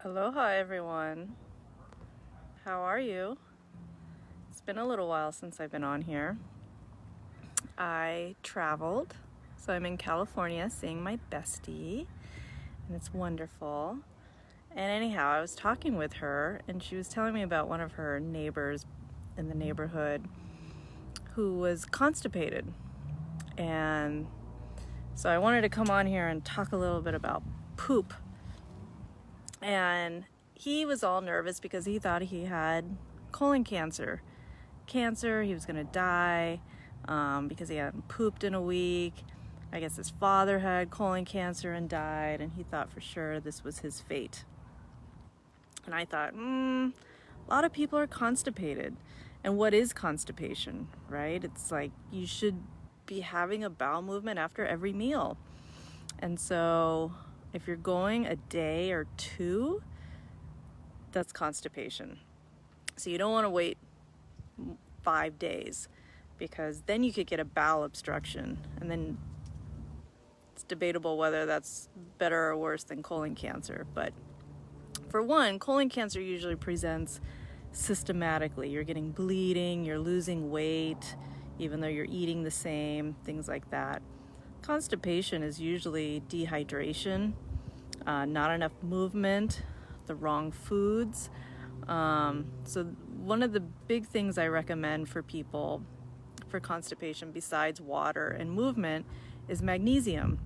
Aloha everyone. How are you? It's been a little while since I've been on here. I traveled, so I'm in California seeing my bestie, and it's wonderful. And anyhow, I was talking with her, and she was telling me about one of her neighbors in the neighborhood who was constipated. And so I wanted to come on here and talk a little bit about poop. And he was all nervous because he thought he had colon cancer. He was gonna die because he hadn't pooped in a week. I guess his father had colon cancer and died, and he thought for sure this was his fate. And I thought, a lot of people are constipated. And what is constipation, right? It's like you should be having a bowel movement after every meal. And so if you're going a day or two, that's constipation. So you don't want to wait 5 days, because then you could get a bowel obstruction, and then it's debatable whether that's better or worse than colon cancer. But for one, colon cancer usually presents systematically. You're getting bleeding, you're losing weight, even though you're eating the same, things like that. Constipation is usually dehydration, not enough movement, the wrong foods. So one of the big things I recommend for people for constipation, besides water and movement, is magnesium.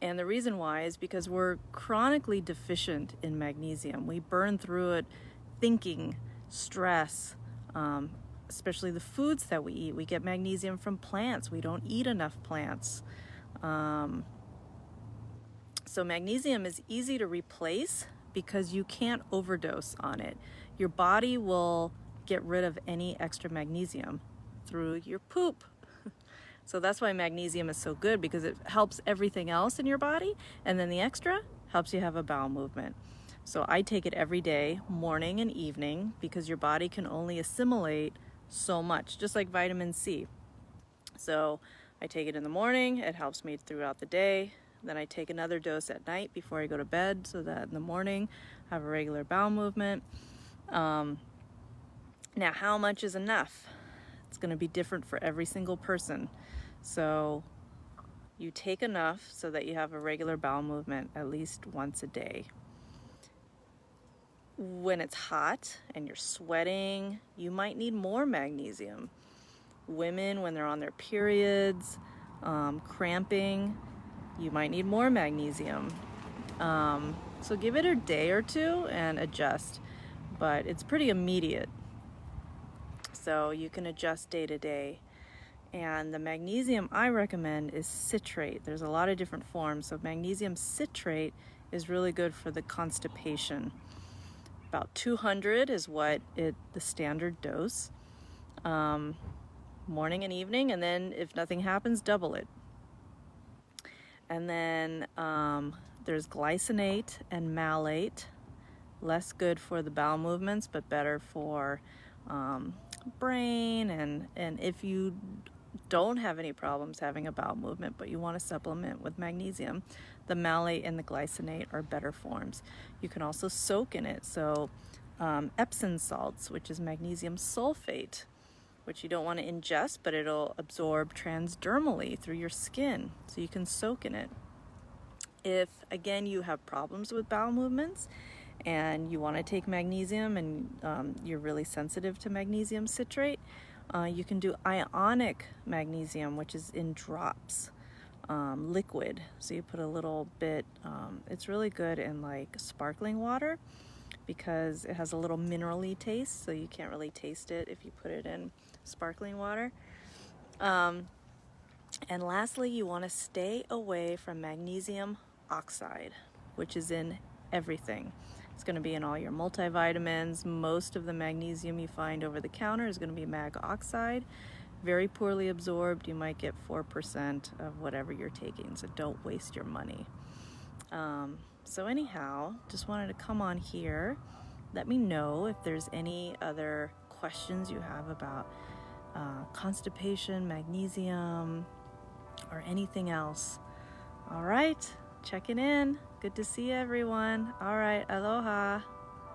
And the reason why is because we're chronically deficient in magnesium. We burn through it thinking, stress, especially the foods that we eat. We get magnesium from plants. We don't eat enough plants. So magnesium is easy to replace because you can't overdose on it. Your body will get rid of any extra magnesium through your poop. So that's why magnesium is so good, because it helps everything else in your body, and then the extra helps you have a bowel movement. So I take it every day, morning and evening, because your body can only assimilate so much, just like vitamin C. So I take it in the morning, it helps me throughout the day. Then I take another dose at night before I go to bed, so that in the morning I have a regular bowel movement. Now, how much is enough? It's going to be different for every single person. So you take enough so that you have a regular bowel movement at least once a day. When it's hot and you're sweating, you might need more magnesium. Women, when they're on their periods, cramping, you might need more magnesium. So give it a day or two and adjust, but it's pretty immediate. So you can adjust day to day. And the magnesium I recommend is citrate. There's a lot of different forms. So magnesium citrate is really good for the constipation. About 200 is the standard dose, morning and evening, and then if nothing happens, double it. And then there's glycinate and malate, less good for the bowel movements, but better for brain. And if you don't have any problems having a bowel movement, but you want to supplement with magnesium, the malate and the glycinate are better forms. You can also soak in it. So Epsom salts, which is magnesium sulfate, which you don't want to ingest, but it'll absorb transdermally through your skin, so you can soak in it. If, again, you have problems with bowel movements and you want to take magnesium and you're really sensitive to magnesium citrate, you can do ionic magnesium, which is in drops, liquid. So you put a little bit, it's really good in like sparkling water because it has a little mineral-y taste, so you can't really taste it if you put it in sparkling water. And lastly, you want to stay away from magnesium oxide, which is in everything. It's going to be in all your multivitamins. Most of the magnesium you find over the counter is going to be mag oxide. Very poorly absorbed. You might get 4% of whatever you're taking, so don't waste your money. So anyhow, just wanted to come on here. Let me know if there's any other questions you have about constipation, magnesium, or anything else. All right, checking in. Good to see everyone. All right, aloha.